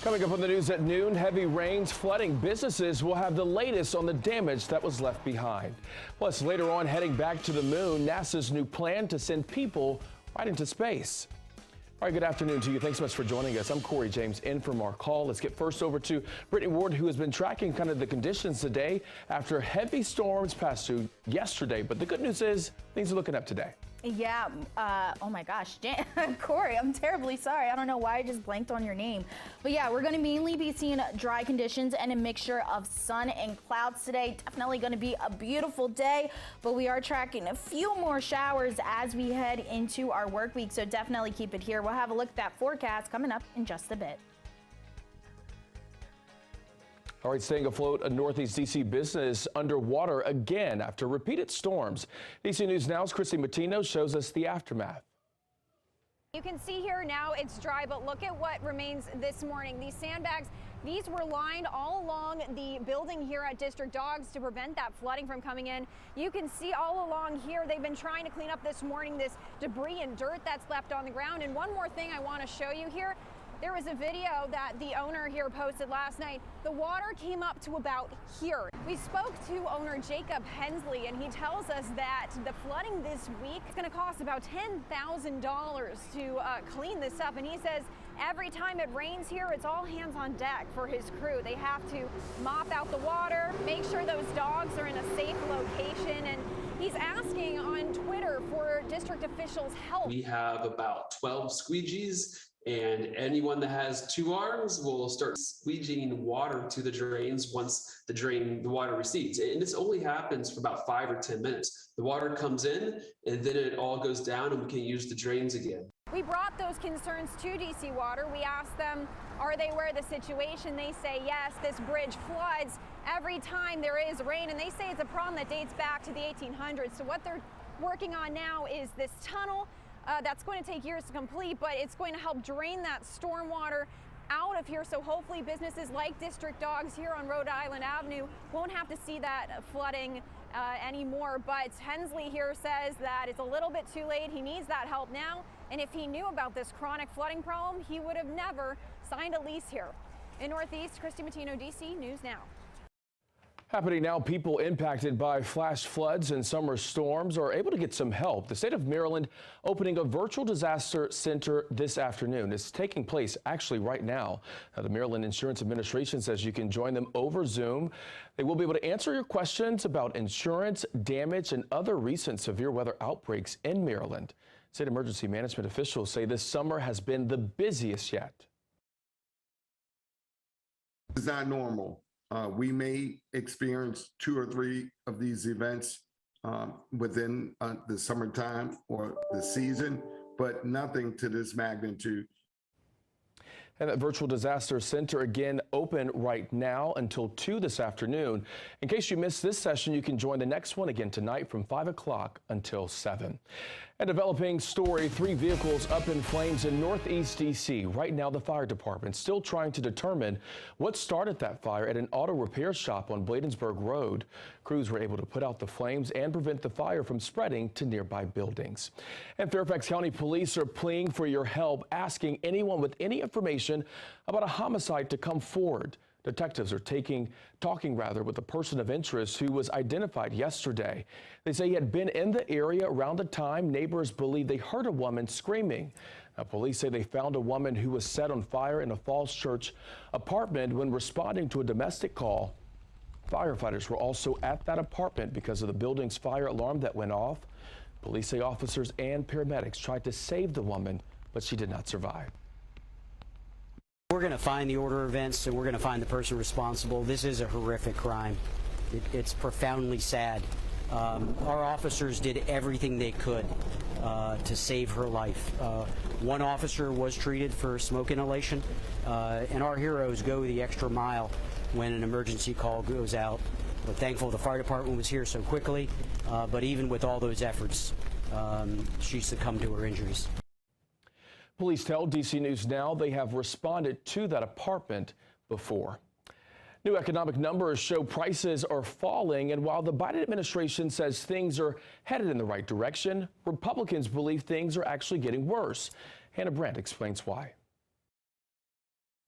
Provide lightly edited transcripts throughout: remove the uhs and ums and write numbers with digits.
Coming up on the news at noon, heavy rains flooding businesses. Will have the latest on the damage that was left behind. Plus, later on, heading back to the moon, NASA's new plan to send people right into space. All right, good afternoon to you. Thanks so much for joining us. I'm Corey James in for Mark Hall. Let's get first over to Brittany Ward, who has been tracking kind of the conditions today after heavy storms passed through yesterday. But the good news is things are looking up today. Yeah, oh my gosh, Corey, I'm terribly sorry. I don't know why I just blanked on your name. But yeah, we're going to mainly be seeing dry conditions and a mixture of sun and clouds today. Definitely going to be a beautiful day, but we are tracking a few more showers as we head into our work week. So definitely keep it here. We'll have a look at that forecast coming up in just a bit. All right, staying afloat, a Northeast D.C. business underwater again after repeated storms. D.C. News Now's Christy Matino shows us the aftermath. You can see here now it's dry, but look at what remains this morning. These sandbags, these were lined all along the building here at District Dogs to prevent that flooding from coming in. You can see all along here, they've been trying to clean up this morning this debris and dirt that's left on the ground. And one more thing I want to show you here. There was a video that the owner here posted last night. The water came up to about here. We spoke to owner Jacob Hensley, and he tells us that the flooding this week is going to cost about $10,000 to clean this up. And he says every time it rains here, it's all hands on deck for his crew. They have to mop out the water, make sure those dogs are in a safe location. And he's asking on Twitter for district officials' help. We have about 12 squeegees, and anyone that has 2 arms will start squeegeeing water to the drains once the water recedes. And this only happens for about 5 or 10 minutes. The water comes in and then it all goes down and we can use the drains again. We brought those concerns to DC Water. We asked them, are they aware of the situation? They say yes, this bridge floods every time there is rain, and they say it's a problem that dates back to the 1800s. So what they're working on now is this tunnel. That's going to take years to complete, but it's going to help drain that storm water out of here. So hopefully businesses like District Dogs here on Rhode Island Avenue won't have to see that flooding anymore. But Hensley here says that it's a little bit too late. He needs that help now. And if he knew about this chronic flooding problem, he would have never signed a lease here. In Northeast, Christy Matino, DC News Now. Happening now, people impacted by flash floods and summer storms are able to get some help. The state of Maryland opening a virtual disaster center this afternoon. It's taking place actually right now. The Maryland Insurance Administration says you can join them over Zoom. They will be able to answer your questions about insurance, damage, and other recent severe weather outbreaks in Maryland. State emergency management officials say this summer has been the busiest yet. It's not normal. We may experience 2 or 3 of these events within the summertime or the season, but nothing to this magnitude. And that virtual disaster center again open right now until 2 this afternoon. In case you missed this session, you can join the next one again tonight from 5 o'clock until 7. A developing story, 3 vehicles up in flames in Northeast D.C. Right now, the fire department still trying to determine what started that fire at an auto repair shop on Bladensburg Road. Crews were able to put out the flames and prevent the fire from spreading to nearby buildings. And Fairfax County Police are pleading for your help, asking anyone with any information about a homicide to come forward. Detectives are talking with a person of interest who was identified yesterday. They say he had been in the area around the time neighbors believe they heard a woman screaming. Now, police say they found a woman who was set on fire in a Falls Church apartment when responding to a domestic call. Firefighters were also at that apartment because of the building's fire alarm that went off. Police say officers and paramedics tried to save the woman, but she did not survive. We're going to find the order of events and we're going to find the person responsible. This is a horrific crime. It's profoundly sad. Our officers did everything they could to save her life. One officer was treated for smoke inhalation, and our heroes go the extra mile when an emergency call goes out. We're thankful the fire department was here so quickly, but even with all those efforts, she succumbed to her injuries. Police tell DC News Now they have responded to that apartment before. New economic numbers show prices are falling, and while the Biden administration says things are headed in the right direction, Republicans believe things are actually getting worse. Hannah Brandt explains why.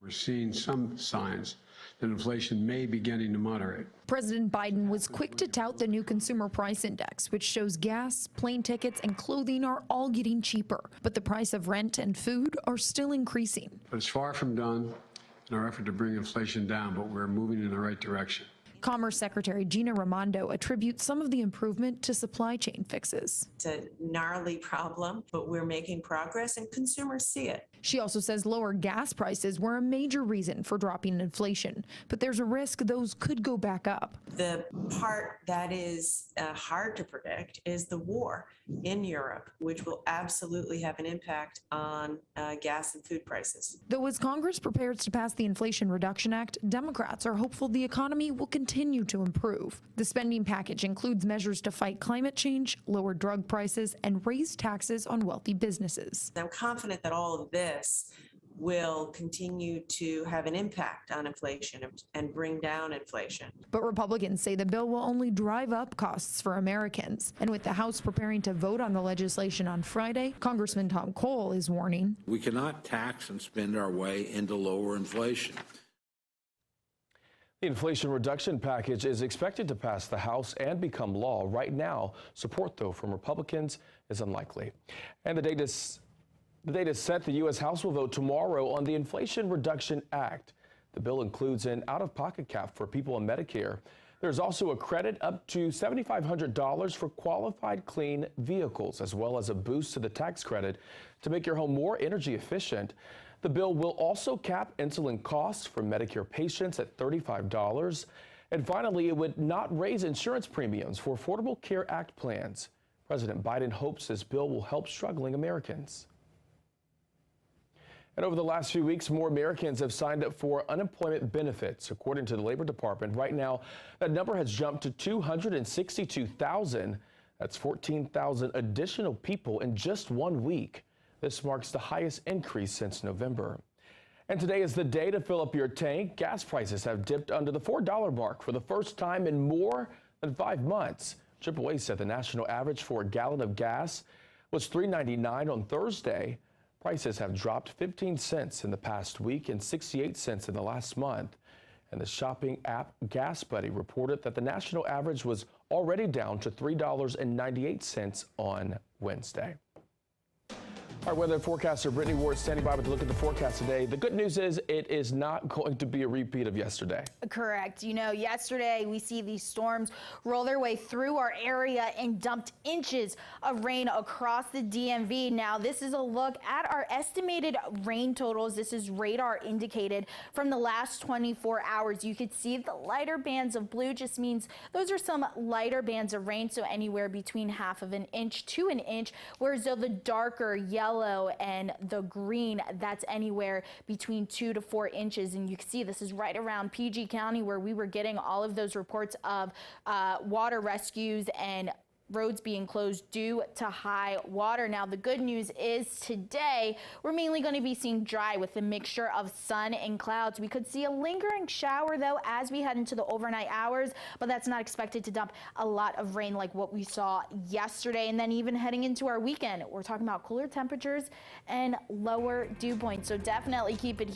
We're seeing some signs that inflation may be beginning to moderate. President Biden was quick to tout the new consumer price index, which shows gas, plane tickets, and clothing are all getting cheaper. But the price of rent and food are still increasing. But it's far from done in our effort to bring inflation down, but we're moving in the right direction. Commerce Secretary Gina Raimondo attributes some of the improvement to supply chain fixes. It's a gnarly problem, but we're making progress and consumers see it. She also says lower gas prices were a major reason for dropping inflation, but there's a risk those could go back up. The part that is hard to predict is the war in Europe, which will absolutely have an impact on gas and food prices. Though as Congress prepares to pass the Inflation Reduction Act, Democrats are hopeful the economy will continue to improve. The spending package includes measures to fight climate change, lower drug prices, and raise taxes on wealthy businesses. I'm confident that all of this will continue to have an impact on inflation and bring down inflation. But Republicans say the bill will only drive up costs for Americans. And with the House preparing to vote on the legislation on Friday, Congressman Tom Cole is warning. We cannot tax and spend our way into lower inflation. The Inflation Reduction Package is expected to pass the House and become law. Right now, support, though, from Republicans is unlikely. And the date is set. The U.S. House will vote tomorrow on the Inflation Reduction Act. The bill includes an out-of-pocket cap for people on Medicare. There's also a credit up to $7,500 for qualified clean vehicles, as well as a boost to the tax credit to make your home more energy efficient. The bill will also cap insulin costs for Medicare patients at $35. And finally, it would not raise insurance premiums for Affordable Care Act plans. President Biden hopes this bill will help struggling Americans. And over the last few weeks, more Americans have signed up for unemployment benefits. According to the Labor Department, right now, that number has jumped to 262,000. That's 14,000 additional people in just 1 week. This marks the highest increase since November. And today is the day to fill up your tank. Gas prices have dipped under the $4 mark for the first time in more than 5 months. AAA said the national average for a gallon of gas was $3.99 on Thursday. Prices have dropped 15 cents in the past week and 68 cents in the last month. And the shopping app Gas Buddy reported that the national average was already down to $3.98 on Wednesday. Our weather forecaster Brittany Ward standing by with a look at the forecast today. The good news is it is not going to be a repeat of yesterday. Correct. You know, yesterday we see these storms roll their way through our area and dumped inches of rain across the DMV. Now, this is a look at our estimated rain totals. This is radar indicated from the last 24 hours. You could see the lighter bands of blue just means those are some lighter bands of rain, so anywhere between half of an inch to an inch, whereas though the darker yellow and the green, that's anywhere between 2 to 4 inches. And you can see this is right around PG County where we were getting all of those reports of water rescues and roads being closed due to high water. Now, the good news is today we're mainly going to be seeing dry with a mixture of sun and clouds. We could see a lingering shower, though, as we head into the overnight hours, but that's not expected to dump a lot of rain like what we saw yesterday. And then even heading into our weekend, we're talking about cooler temperatures and lower dew points. So definitely keep it here.